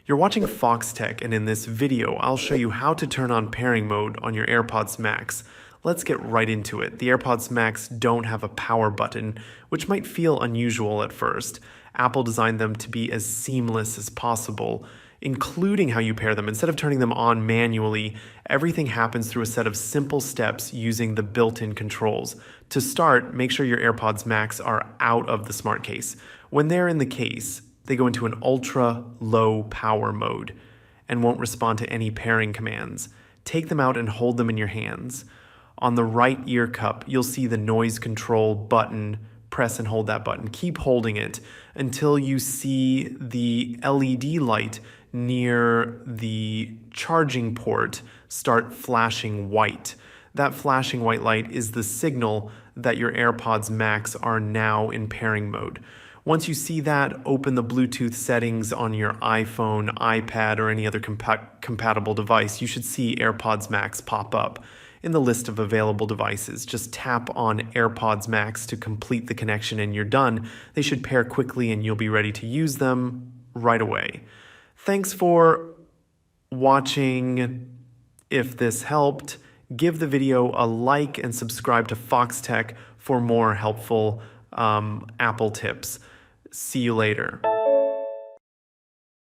You're watching Foxtecc, and in this video, I'll show you how to turn on pairing mode on your AirPods Max. Let's get right into it. The AirPods Max don't have a power button, which might feel unusual at first. Apple designed them to be as seamless as possible, including how you pair them. Instead of turning them on manually, everything happens through a set of simple steps using the built-in controls. To start, make sure your AirPods Max are out of the smart case. When they're in the case, they go into an ultra low power mode and won't respond to any pairing commands. Take them out and hold them in your hands. On the right ear cup, you'll see the noise control button. Press and hold that button. Keep holding it until you see the LED light near the charging port start flashing white. That flashing white light is the signal that your AirPods Max are now in pairing mode. Once you see that, open the Bluetooth settings on your iPhone, iPad, or any other compatible device. You should see AirPods Max pop up. In the list of available devices, just tap on AirPods Max to complete the connection and you're done. They should pair quickly and you'll be ready to use them right away. Thanks for watching. If this helped, give the video a like and subscribe to Foxtecc for more helpful Apple tips. See you later.